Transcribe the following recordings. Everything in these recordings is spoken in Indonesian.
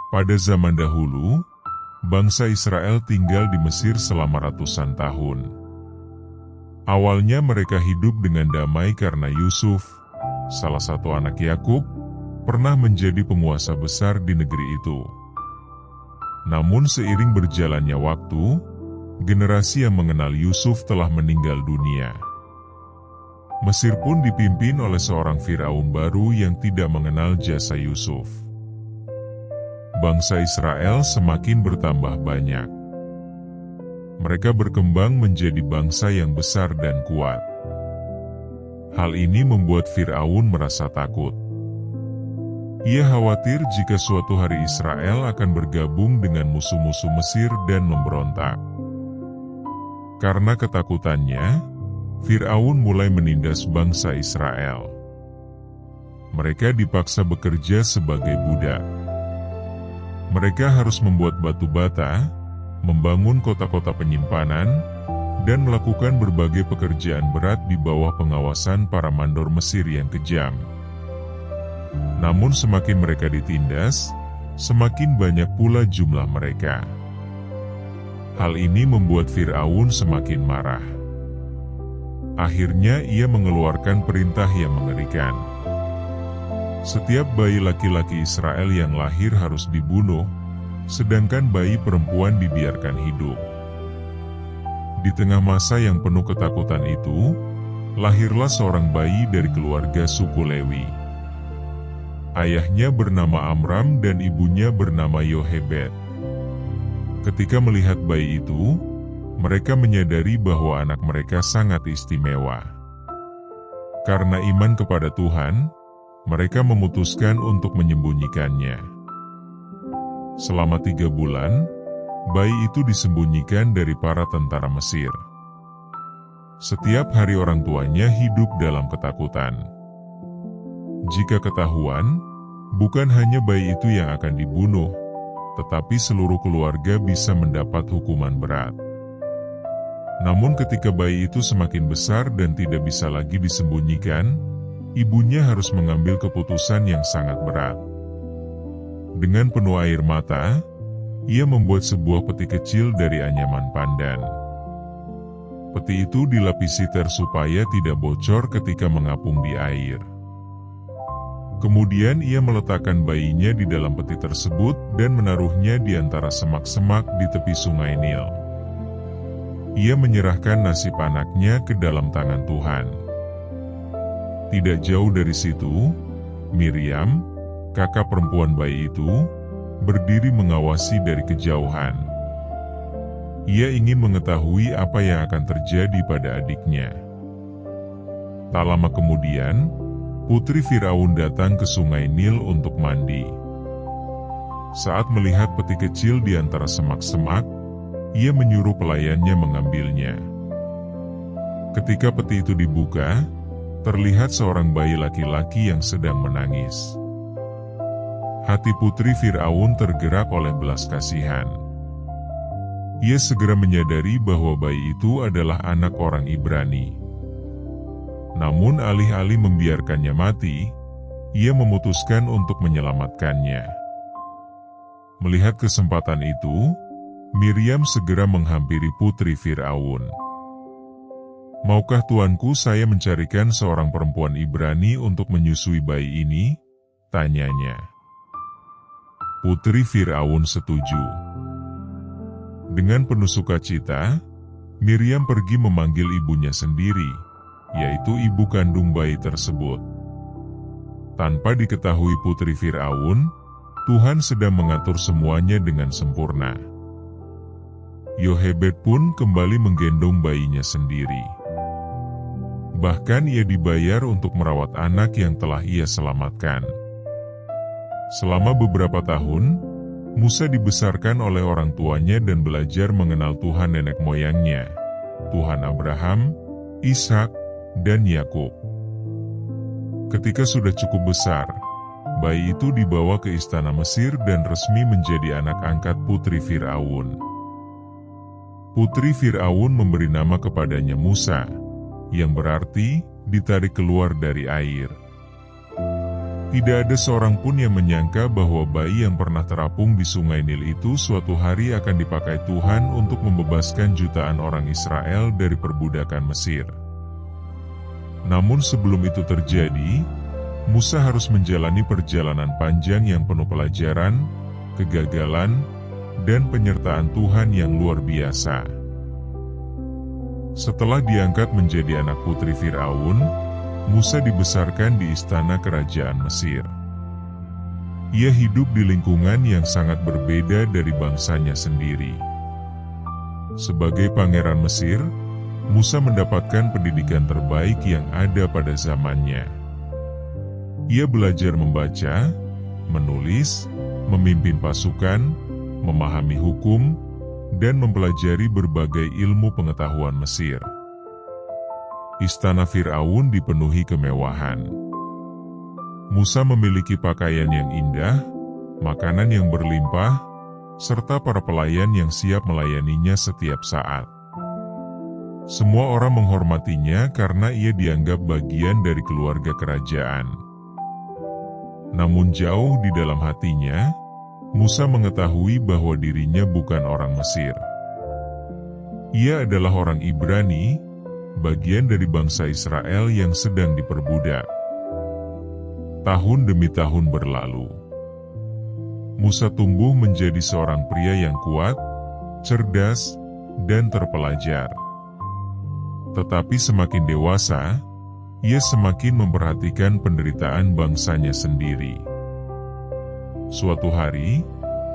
Pada zaman dahulu, bangsa Israel tinggal di Mesir selama ratusan tahun. Awalnya mereka hidup dengan damai karena Yusuf, salah satu anak Yakub, pernah menjadi penguasa besar di negeri itu. Namun seiring berjalannya waktu, generasi yang mengenal Yusuf telah meninggal dunia. Mesir pun dipimpin oleh seorang Firaun baru yang tidak mengenal jasa Yusuf. Bangsa Israel semakin bertambah banyak. Mereka berkembang menjadi bangsa yang besar dan kuat. Hal ini membuat Firaun merasa takut. Ia khawatir jika suatu hari Israel akan bergabung dengan musuh-musuh Mesir dan memberontak. Karena ketakutannya, Firaun mulai menindas bangsa Israel. Mereka dipaksa bekerja sebagai budak. Mereka harus membuat batu bata, membangun kota-kota penyimpanan, dan melakukan berbagai pekerjaan berat di bawah pengawasan para mandor Mesir yang kejam. Namun semakin mereka ditindas, semakin banyak pula jumlah mereka. Hal ini membuat Firaun semakin marah. Akhirnya ia mengeluarkan perintah yang mengerikan. Setiap bayi laki-laki Israel yang lahir harus dibunuh, sedangkan bayi perempuan dibiarkan hidup. Di tengah masa yang penuh ketakutan itu, lahirlah seorang bayi dari keluarga suku Lewi. Ayahnya bernama Amram dan ibunya bernama Yohebed. Ketika melihat bayi itu, mereka menyadari bahwa anak mereka sangat istimewa. Karena iman kepada Tuhan, mereka memutuskan untuk menyembunyikannya. Selama 3 bulan, bayi itu disembunyikan dari para tentara Mesir. Setiap hari orang tuanya hidup dalam ketakutan. Jika ketahuan, bukan hanya bayi itu yang akan dibunuh, tetapi seluruh keluarga bisa mendapat hukuman berat. Namun ketika bayi itu semakin besar dan tidak bisa lagi disembunyikan, ibunya harus mengambil keputusan yang sangat berat. Dengan penuh air mata, ia membuat sebuah peti kecil dari anyaman pandan. Peti itu dilapisi ter supaya tidak bocor ketika mengapung di air. Kemudian ia meletakkan bayinya di dalam peti tersebut dan menaruhnya di antara semak-semak di tepi sungai Nil. Ia menyerahkan nasib anaknya ke dalam tangan Tuhan. Tidak jauh dari situ, Miriam, kakak perempuan bayi itu, berdiri mengawasi dari kejauhan. Ia ingin mengetahui apa yang akan terjadi pada adiknya. Tak lama kemudian, putri Firaun datang ke sungai Nil untuk mandi. Saat melihat peti kecil di antara semak-semak, ia menyuruh pelayannya mengambilnya. Ketika peti itu dibuka, terlihat seorang bayi laki-laki yang sedang menangis. Hati putri Firaun tergerak oleh belas kasihan. Ia segera menyadari bahwa bayi itu adalah anak orang Ibrani. Namun alih-alih membiarkannya mati, ia memutuskan untuk menyelamatkannya. Melihat kesempatan itu, Miriam segera menghampiri putri Firaun. "Maukah tuanku saya mencarikan seorang perempuan Ibrani untuk menyusui bayi ini?" tanyanya. Putri Firaun setuju. Dengan penuh sukacita, Miriam pergi memanggil ibunya sendiri, yaitu ibu kandung bayi tersebut. Tanpa diketahui putri Firaun, Tuhan sedang mengatur semuanya dengan sempurna. Yohebed pun kembali menggendong bayinya sendiri. Bahkan ia dibayar untuk merawat anak yang telah ia selamatkan. Selama beberapa tahun, Musa dibesarkan oleh orang tuanya dan belajar mengenal Tuhan nenek moyangnya, Tuhan Abraham, Ishak, dan Yakub. Ketika sudah cukup besar, bayi itu dibawa ke istana Mesir dan resmi menjadi anak angkat putri Firaun. Putri Firaun memberi nama kepadanya Musa, yang berarti ditarik keluar dari air. Tidak ada seorang pun yang menyangka bahwa bayi yang pernah terapung di sungai Nil itu suatu hari akan dipakai Tuhan untuk membebaskan jutaan orang Israel dari perbudakan Mesir. Namun sebelum itu terjadi, Musa harus menjalani perjalanan panjang yang penuh pelajaran, kegagalan, dan penyertaan Tuhan yang luar biasa. Setelah diangkat menjadi anak putri Firaun, Musa dibesarkan di istana kerajaan Mesir. Ia hidup di lingkungan yang sangat berbeda dari bangsanya sendiri. Sebagai pangeran Mesir, Musa mendapatkan pendidikan terbaik yang ada pada zamannya. Ia belajar membaca, menulis, memimpin pasukan, memahami hukum, dan mempelajari berbagai ilmu pengetahuan Mesir. Istana Firaun dipenuhi kemewahan. Musa memiliki pakaian yang indah, makanan yang berlimpah, serta para pelayan yang siap melayaninya setiap saat. Semua orang menghormatinya karena ia dianggap bagian dari keluarga kerajaan. Namun jauh di dalam hatinya, Musa mengetahui bahwa dirinya bukan orang Mesir. Ia adalah orang Ibrani, bagian dari bangsa Israel yang sedang diperbudak. Tahun demi tahun berlalu. Musa tumbuh menjadi seorang pria yang kuat, cerdas, dan terpelajar. Tetapi semakin dewasa, ia semakin memperhatikan penderitaan bangsanya sendiri. Suatu hari,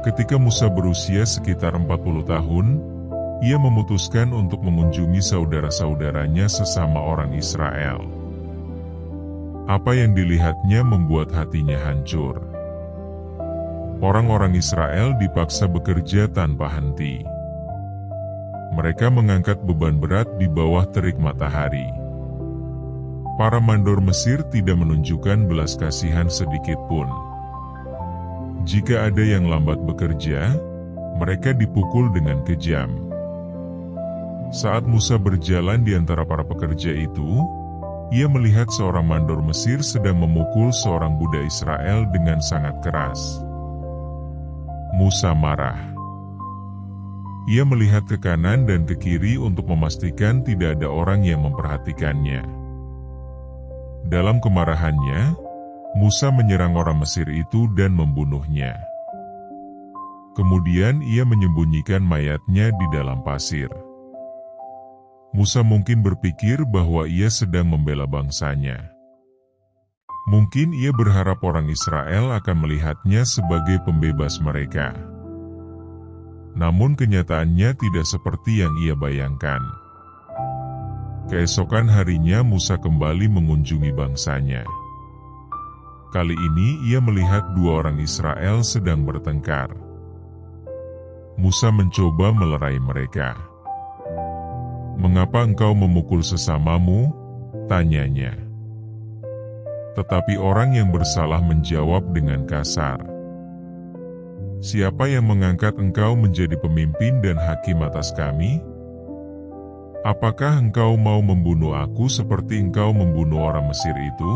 ketika Musa berusia sekitar 40 tahun, ia memutuskan untuk mengunjungi saudara-saudaranya sesama orang Israel. Apa yang dilihatnya membuat hatinya hancur. Orang-orang Israel dipaksa bekerja tanpa henti. Mereka mengangkat beban berat di bawah terik matahari. Para mandor Mesir tidak menunjukkan belas kasihan sedikit pun. Jika ada yang lambat bekerja, mereka dipukul dengan kejam. Saat Musa berjalan di antara para pekerja itu, ia melihat seorang mandor Mesir sedang memukul seorang budak Israel dengan sangat keras. Musa marah. Ia melihat ke kanan dan ke kiri untuk memastikan tidak ada orang yang memperhatikannya. Dalam kemarahannya, Musa menyerang orang Mesir itu dan membunuhnya. Kemudian ia menyembunyikan mayatnya di dalam pasir. Musa mungkin berpikir bahwa ia sedang membela bangsanya. Mungkin ia berharap orang Israel akan melihatnya sebagai pembebas mereka. Namun kenyataannya tidak seperti yang ia bayangkan. Keesokan harinya Musa kembali mengunjungi bangsanya. Kali ini ia melihat dua orang Israel sedang bertengkar. Musa mencoba melerai mereka. "Mengapa engkau memukul sesamamu?" tanyanya. Tetapi orang yang bersalah menjawab dengan kasar. "Siapa yang mengangkat engkau menjadi pemimpin dan hakim atas kami? Apakah engkau mau membunuh aku seperti engkau membunuh orang Mesir itu?"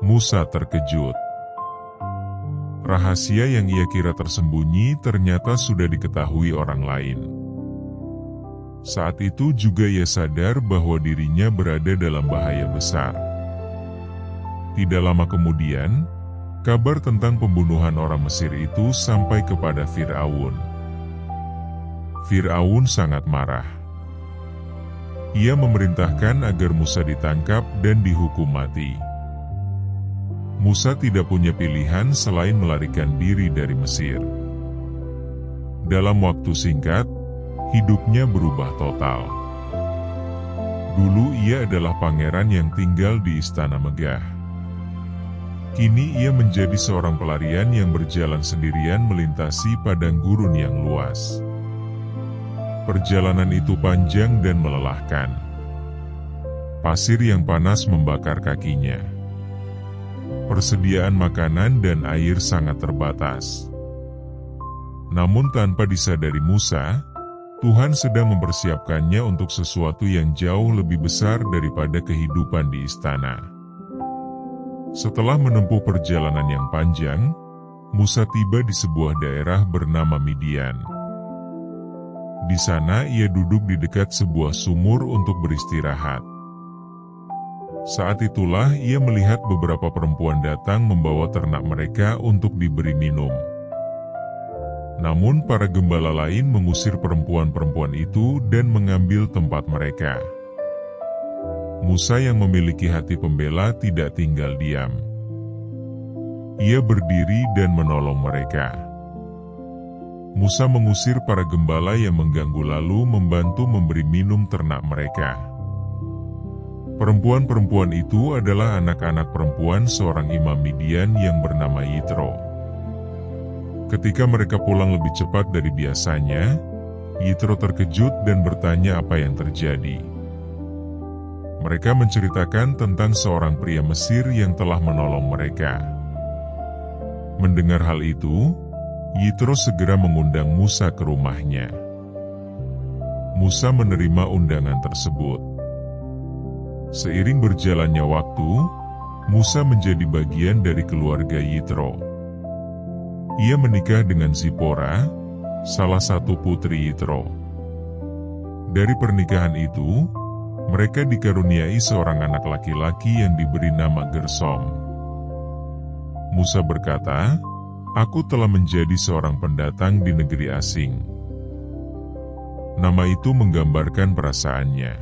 Musa terkejut. Rahasia yang ia kira tersembunyi ternyata sudah diketahui orang lain. Saat itu juga ia sadar bahwa dirinya berada dalam bahaya besar. Tidak lama kemudian, kabar tentang pembunuhan orang Mesir itu sampai kepada Firaun. Firaun sangat marah. Ia memerintahkan agar Musa ditangkap dan dihukum mati. Musa tidak punya pilihan selain melarikan diri dari Mesir. Dalam waktu singkat, hidupnya berubah total. Dulu ia adalah pangeran yang tinggal di istana megah. Kini ia menjadi seorang pelarian yang berjalan sendirian melintasi padang gurun yang luas. Perjalanan itu panjang dan melelahkan. Pasir yang panas membakar kakinya. Persediaan makanan dan air sangat terbatas. Namun tanpa disadari Musa, Tuhan sedang mempersiapkannya untuk sesuatu yang jauh lebih besar daripada kehidupan di istana. Setelah menempuh perjalanan yang panjang, Musa tiba di sebuah daerah bernama Midian. Di sana ia duduk di dekat sebuah sumur untuk beristirahat. Saat itulah ia melihat beberapa perempuan datang membawa ternak mereka untuk diberi minum. Namun para gembala lain mengusir perempuan-perempuan itu dan mengambil tempat mereka. Musa yang memiliki hati pembela tidak tinggal diam. Ia berdiri dan menolong mereka. Musa mengusir para gembala yang mengganggu lalu membantu memberi minum ternak mereka. Perempuan-perempuan itu adalah anak-anak perempuan seorang imam Midian yang bernama Yitro. Ketika mereka pulang lebih cepat dari biasanya, Yitro terkejut dan bertanya apa yang terjadi. Mereka menceritakan tentang seorang pria Mesir yang telah menolong mereka. Mendengar hal itu, Yitro segera mengundang Musa ke rumahnya. Musa menerima undangan tersebut. Seiring berjalannya waktu, Musa menjadi bagian dari keluarga Yitro. Ia menikah dengan Zipora, salah satu putri Yitro. Dari pernikahan itu, mereka dikaruniai seorang anak laki-laki yang diberi nama Gersom. Musa berkata, "Aku telah menjadi seorang pendatang di negeri asing." Nama itu menggambarkan perasaannya.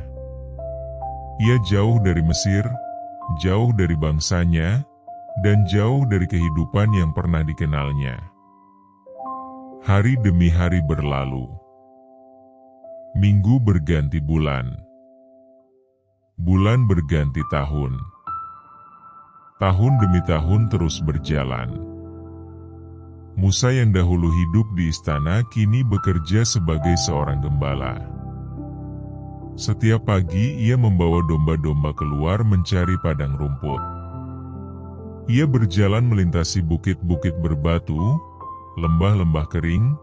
Ia jauh dari Mesir, jauh dari bangsanya, dan jauh dari kehidupan yang pernah dikenalnya. Hari demi hari berlalu. Minggu berganti bulan. Bulan berganti tahun. Tahun demi tahun terus berjalan. Musa yang dahulu hidup di istana kini bekerja sebagai seorang gembala. Setiap pagi ia membawa domba-domba keluar mencari padang rumput. Ia berjalan melintasi bukit-bukit berbatu, lembah-lembah kering,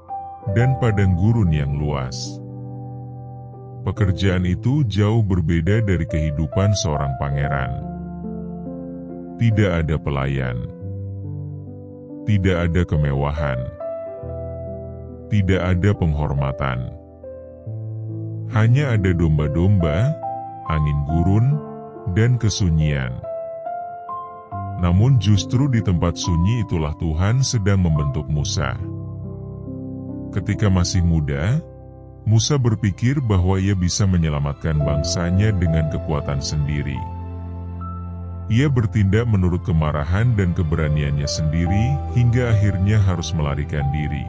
dan padang gurun yang luas. Pekerjaan itu jauh berbeda dari kehidupan seorang pangeran. Tidak ada pelayan. Tidak ada kemewahan. Tidak ada penghormatan. Hanya ada domba-domba, angin gurun, dan kesunyian. Namun justru di tempat sunyi itulah Tuhan sedang membentuk Musa. Ketika masih muda, Musa berpikir bahwa ia bisa menyelamatkan bangsanya dengan kekuatan sendiri. Ia bertindak menurut kemarahan dan keberaniannya sendiri hingga akhirnya harus melarikan diri.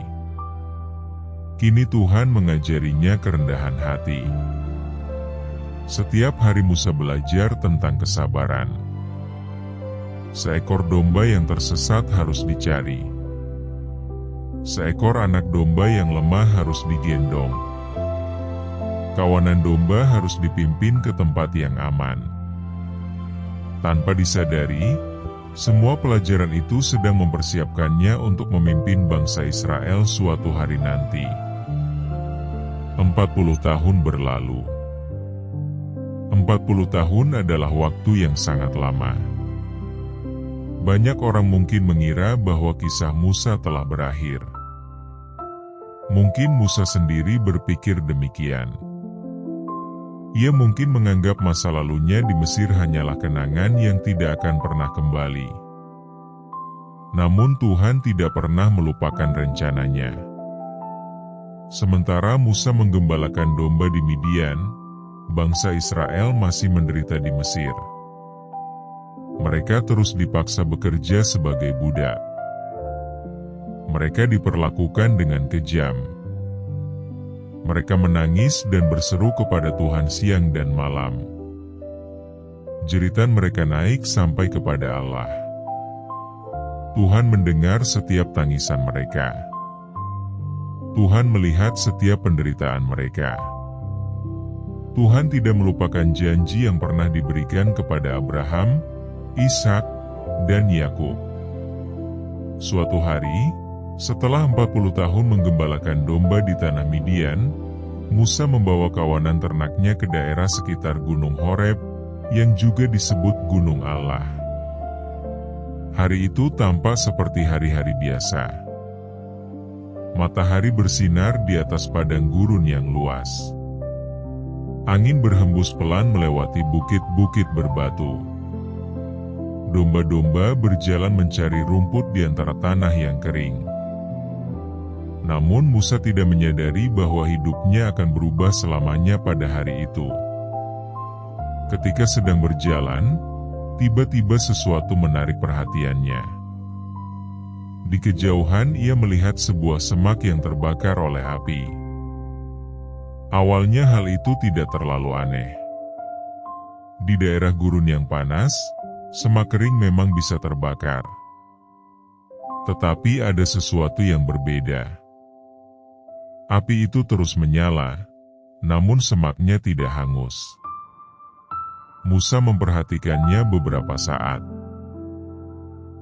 Kini Tuhan mengajarinya kerendahan hati. Setiap hari Musa belajar tentang kesabaran. Seekor domba yang tersesat harus dicari. Seekor anak domba yang lemah harus digendong. Kawanan domba harus dipimpin ke tempat yang aman. Tanpa disadari, semua pelajaran itu sedang mempersiapkannya untuk memimpin bangsa Israel suatu hari nanti. 40 tahun berlalu. 40 tahun adalah waktu yang sangat lama. Banyak orang mungkin mengira bahwa kisah Musa telah berakhir. Mungkin Musa sendiri berpikir demikian. Ia mungkin menganggap masa lalunya di Mesir hanyalah kenangan yang tidak akan pernah kembali. Namun Tuhan tidak pernah melupakan rencananya. Sementara Musa menggembalakan domba di Midian, bangsa Israel masih menderita di Mesir. Mereka terus dipaksa bekerja sebagai budak. Mereka diperlakukan dengan kejam. Mereka menangis dan berseru kepada Tuhan siang dan malam. Jeritan mereka naik sampai kepada Allah. Tuhan mendengar setiap tangisan mereka. Tuhan melihat setiap penderitaan mereka. Tuhan tidak melupakan janji yang pernah diberikan kepada Abraham, Ishak, dan Yakub. Suatu hari, setelah 40 tahun menggembalakan domba di tanah Midian, Musa membawa kawanan ternaknya ke daerah sekitar Gunung Horeb, yang juga disebut Gunung Allah. Hari itu tampak seperti hari-hari biasa. Matahari bersinar di atas padang gurun yang luas. Angin berhembus pelan melewati bukit-bukit berbatu. Domba-domba berjalan mencari rumput di antara tanah yang kering. Namun Musa tidak menyadari bahwa hidupnya akan berubah selamanya pada hari itu. Ketika sedang berjalan, tiba-tiba sesuatu menarik perhatiannya. Di kejauhan ia melihat sebuah semak yang terbakar oleh api. Awalnya hal itu tidak terlalu aneh. Di daerah gurun yang panas, semak kering memang bisa terbakar. Tetapi ada sesuatu yang berbeda. Api itu terus menyala, namun semaknya tidak hangus. Musa memperhatikannya beberapa saat.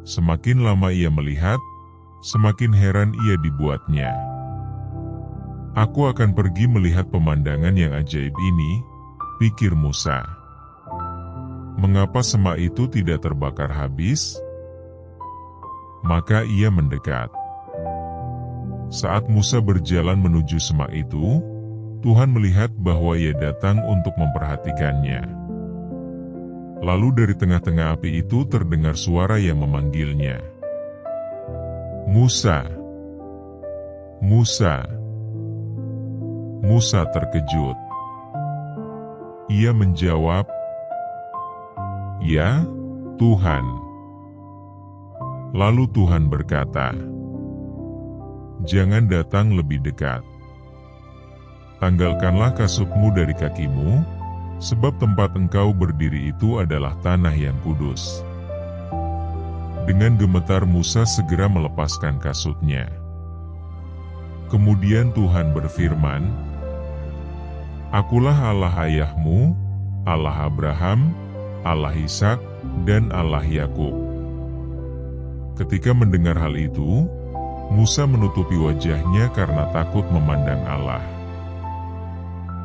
Semakin lama ia melihat, semakin heran ia dibuatnya. Aku akan pergi melihat pemandangan yang ajaib ini, pikir Musa. Mengapa semak itu tidak terbakar habis? Maka ia mendekat. Saat Musa berjalan menuju semak itu, Tuhan melihat bahwa ia datang untuk memperhatikannya. Lalu dari tengah-tengah api itu terdengar suara yang memanggilnya. Musa! Musa! Musa terkejut. Ia menjawab, "Ya, Tuhan." Lalu Tuhan berkata, "Jangan datang lebih dekat. Tanggalkanlah kasutmu dari kakimu, sebab tempat engkau berdiri itu adalah tanah yang kudus." Dengan gemetar Musa segera melepaskan kasutnya. Kemudian Tuhan berfirman, "Akulah Allah ayahmu, Allah Abraham, Allah Ishak, dan Allah Yakub." Ketika mendengar hal itu, Musa menutupi wajahnya karena takut memandang Allah.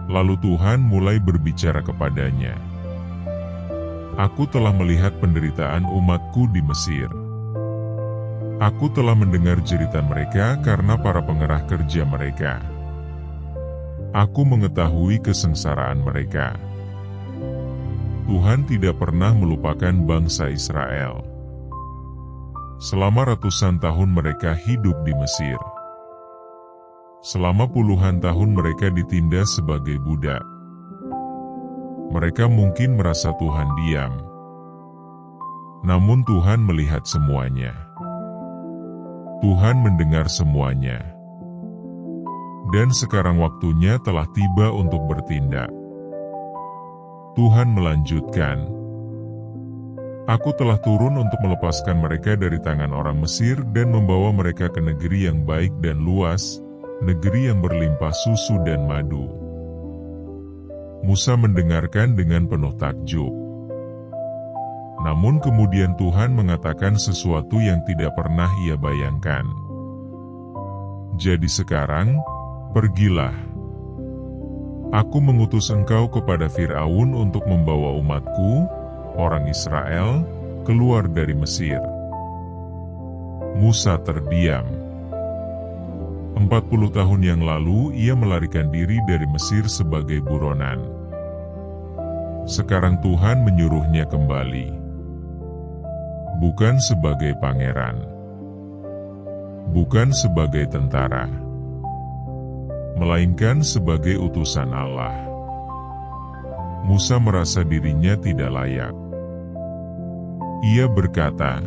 Lalu Tuhan mulai berbicara kepadanya. "Aku telah melihat penderitaan umatku di Mesir. Aku telah mendengar jeritan mereka karena para pengerah kerja mereka. Aku mengetahui kesengsaraan mereka. Tuhan tidak pernah melupakan bangsa Israel. Selama ratusan tahun mereka hidup di Mesir. Selama puluhan tahun mereka ditindas sebagai budak. Mereka mungkin merasa Tuhan diam. Namun Tuhan melihat semuanya. Tuhan mendengar semuanya. Dan sekarang waktunya telah tiba untuk bertindak." Tuhan melanjutkan, "Aku telah turun untuk melepaskan mereka dari tangan orang Mesir dan membawa mereka ke negeri yang baik dan luas, negeri yang berlimpah susu dan madu." Musa mendengarkan dengan penuh takjub. Namun kemudian Tuhan mengatakan sesuatu yang tidak pernah ia bayangkan. "Jadi sekarang, pergilah. Aku mengutus engkau kepada Firaun untuk membawa umatku, orang Israel, keluar dari Mesir." Musa terdiam. 40 tahun yang lalu ia melarikan diri dari Mesir sebagai buronan. Sekarang Tuhan menyuruhnya kembali. Bukan sebagai pangeran. Bukan sebagai tentara. Melainkan sebagai utusan Allah. Musa merasa dirinya tidak layak. Ia berkata,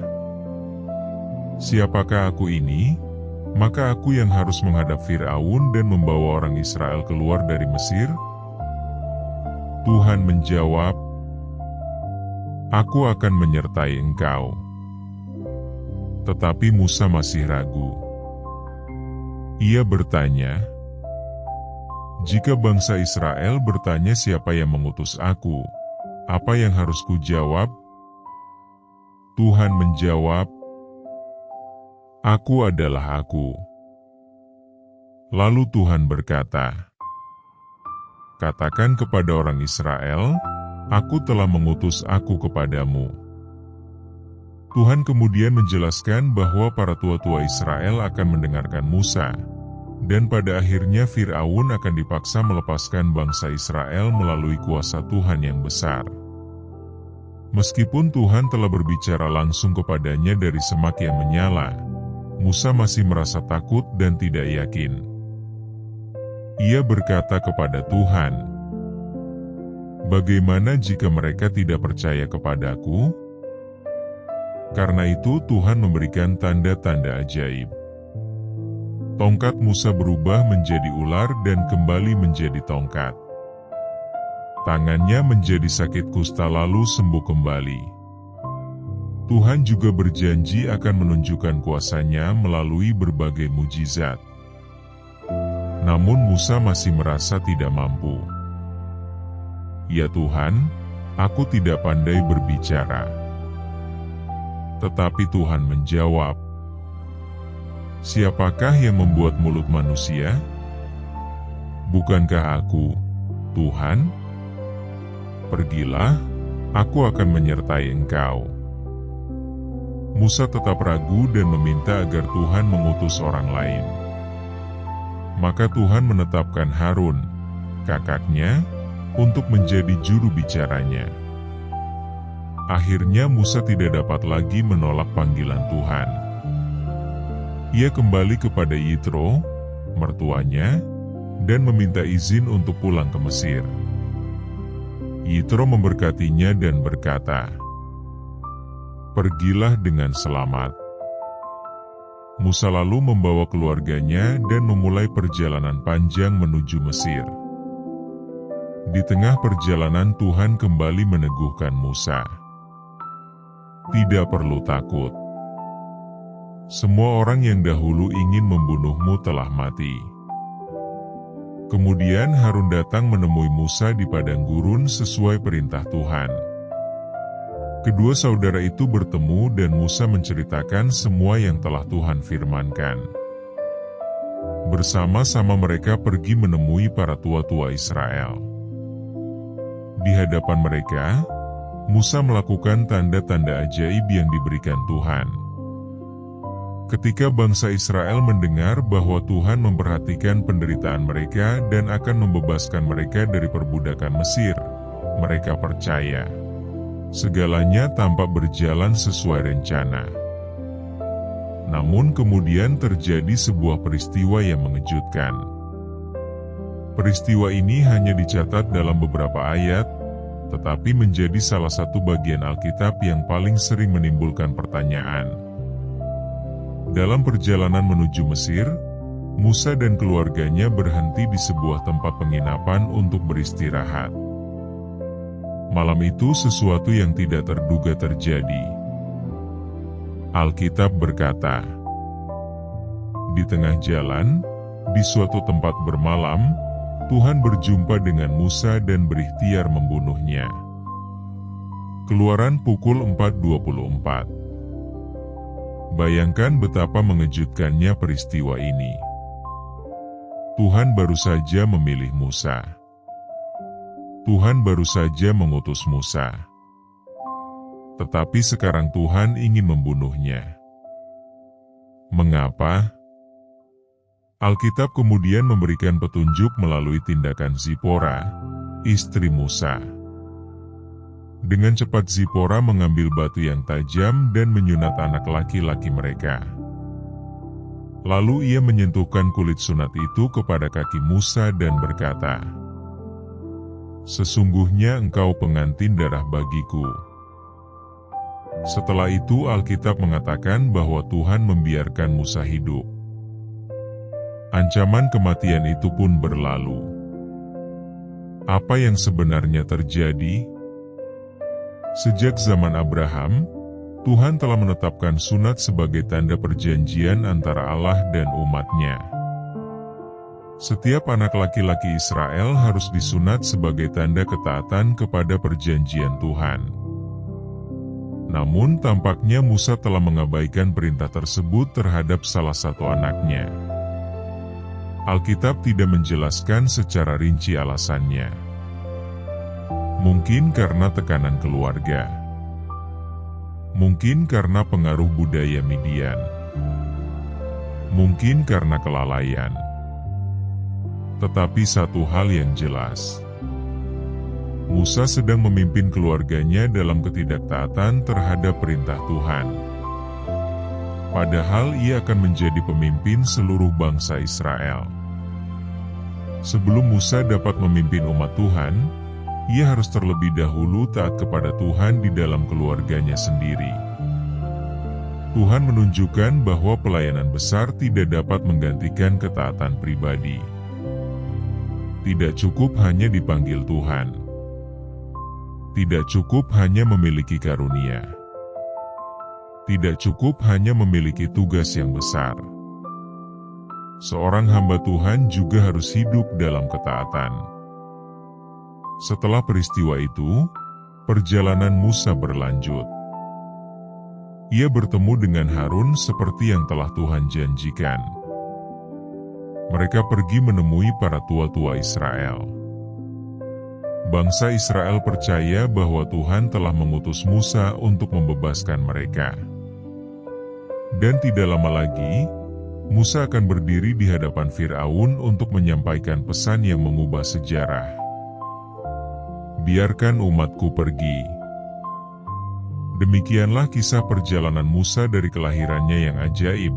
"Siapakah aku ini? Maka aku yang harus menghadap Firaun dan membawa orang Israel keluar dari Mesir?" Tuhan menjawab, "Aku akan menyertai engkau." Tetapi Musa masih ragu. Ia bertanya, "Jika bangsa Israel bertanya siapa yang mengutus aku, apa yang harus kujawab?" Tuhan menjawab, "Aku adalah Aku." Lalu Tuhan berkata, "Katakan kepada orang Israel, Aku telah mengutus aku kepadamu." Tuhan kemudian menjelaskan bahwa para tua-tua Israel akan mendengarkan Musa, dan pada akhirnya Fir'aun akan dipaksa melepaskan bangsa Israel melalui kuasa Tuhan yang besar. Meskipun Tuhan telah berbicara langsung kepadanya dari semak yang menyala, Musa masih merasa takut dan tidak yakin. Ia berkata kepada Tuhan, "Bagaimana jika mereka tidak percaya kepadaku?" Karena itu Tuhan memberikan tanda-tanda ajaib. Tongkat Musa berubah menjadi ular dan kembali menjadi tongkat. Tangannya menjadi sakit kusta lalu sembuh kembali. Tuhan juga berjanji akan menunjukkan kuasa-Nya melalui berbagai mujizat. Namun Musa masih merasa tidak mampu. "Ya Tuhan, aku tidak pandai berbicara." Tetapi Tuhan menjawab, "Siapakah yang membuat mulut manusia? Bukankah aku, Tuhan? Pergilah, aku akan menyertai engkau." Musa tetap ragu dan meminta agar Tuhan mengutus orang lain. Maka Tuhan menetapkan Harun, kakaknya, untuk menjadi juru bicaranya. Akhirnya Musa tidak dapat lagi menolak panggilan Tuhan. Ia kembali kepada Yitro, mertuanya, dan meminta izin untuk pulang ke Mesir. Yitro memberkatinya dan berkata, "Pergilah dengan selamat." Musa lalu membawa keluarganya dan memulai perjalanan panjang menuju Mesir. Di tengah perjalanan Tuhan kembali meneguhkan Musa. "Tidak perlu takut. Semua orang yang dahulu ingin membunuhmu telah mati." Kemudian Harun datang menemui Musa di padang gurun sesuai perintah Tuhan. Kedua saudara itu bertemu dan Musa menceritakan semua yang telah Tuhan firmankan. Bersama-sama mereka pergi menemui para tua-tua Israel. Di hadapan mereka, Musa melakukan tanda-tanda ajaib yang diberikan Tuhan. Ketika bangsa Israel mendengar bahwa Tuhan memperhatikan penderitaan mereka dan akan membebaskan mereka dari perbudakan Mesir, mereka percaya. Segalanya tampak berjalan sesuai rencana. Namun kemudian terjadi sebuah peristiwa yang mengejutkan. Peristiwa ini hanya dicatat dalam beberapa ayat, tetapi menjadi salah satu bagian Alkitab yang paling sering menimbulkan pertanyaan. Dalam perjalanan menuju Mesir, Musa dan keluarganya berhenti di sebuah tempat penginapan untuk beristirahat. Malam itu sesuatu yang tidak terduga terjadi. Alkitab berkata, di tengah jalan, di suatu tempat bermalam, Tuhan berjumpa dengan Musa dan berikhtiar membunuhnya. Keluaran pukul 4:24. Bayangkan betapa mengejutkannya peristiwa ini. Tuhan baru saja memilih Musa. Tuhan baru saja mengutus Musa. Tetapi sekarang Tuhan ingin membunuhnya. Mengapa? Alkitab kemudian memberikan petunjuk melalui tindakan Zipora, istri Musa. Dengan cepat Zipora mengambil batu yang tajam dan menyunat anak laki-laki mereka. Lalu ia menyentuhkan kulit sunat itu kepada kaki Musa dan berkata, "Sesungguhnya engkau pengantin darah bagiku." Setelah itu Alkitab mengatakan bahwa Tuhan membiarkan Musa hidup. Ancaman kematian itu pun berlalu. Apa yang sebenarnya terjadi? Sejak zaman Abraham, Tuhan telah menetapkan sunat sebagai tanda perjanjian antara Allah dan umat-Nya. Setiap anak laki-laki Israel harus disunat sebagai tanda ketaatan kepada perjanjian Tuhan. Namun tampaknya Musa telah mengabaikan perintah tersebut terhadap salah satu anaknya. Alkitab tidak menjelaskan secara rinci alasannya. Mungkin karena tekanan keluarga. Mungkin karena pengaruh budaya Midian, mungkin karena kelalaian. Tetapi satu hal yang jelas, Musa sedang memimpin keluarganya dalam ketidaktaatan terhadap perintah Tuhan. Padahal ia akan menjadi pemimpin seluruh bangsa Israel. Sebelum Musa dapat memimpin umat Tuhan, ia harus terlebih dahulu taat kepada Tuhan di dalam keluarganya sendiri. Tuhan menunjukkan bahwa pelayanan besar tidak dapat menggantikan ketaatan pribadi. Tidak cukup hanya dipanggil Tuhan. Tidak cukup hanya memiliki karunia. Tidak cukup hanya memiliki tugas yang besar. Seorang hamba Tuhan juga harus hidup dalam ketaatan. Setelah peristiwa itu, perjalanan Musa berlanjut. Ia bertemu dengan Harun seperti yang telah Tuhan janjikan. Mereka pergi menemui para tua-tua Israel. Bangsa Israel percaya bahwa Tuhan telah mengutus Musa untuk membebaskan mereka. Dan tidak lama lagi, Musa akan berdiri di hadapan Firaun untuk menyampaikan pesan yang mengubah sejarah. Biarkan umatku pergi. Demikianlah kisah perjalanan Musa dari kelahirannya yang ajaib,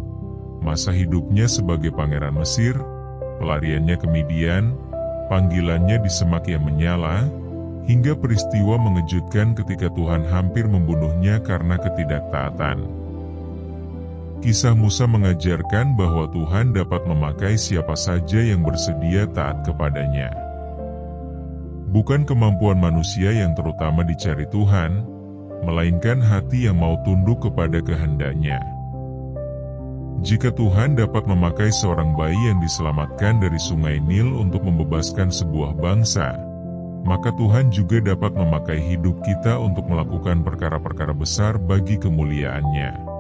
masa hidupnya sebagai pangeran Mesir, pelariannya ke Midian, panggilannya di semak yang menyala, hingga peristiwa mengejutkan ketika Tuhan hampir membunuhnya karena ketidaktaatan. Kisah Musa mengajarkan bahwa Tuhan dapat memakai siapa saja yang bersedia taat kepadanya. Bukan kemampuan manusia yang terutama dicari Tuhan, melainkan hati yang mau tunduk kepada kehendak-Nya. Jika Tuhan dapat memakai seorang bayi yang diselamatkan dari sungai Nil untuk membebaskan sebuah bangsa, maka Tuhan juga dapat memakai hidup kita untuk melakukan perkara-perkara besar bagi kemuliaan-Nya.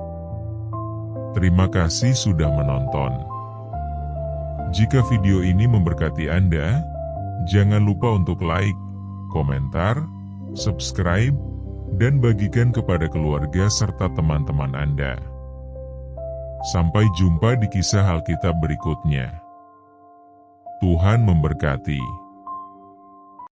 Terima kasih sudah menonton. Jika video ini memberkati Anda, jangan lupa untuk like, komentar, subscribe, dan bagikan kepada keluarga serta teman-teman Anda. Sampai jumpa di kisah Alkitab berikutnya. Tuhan memberkati.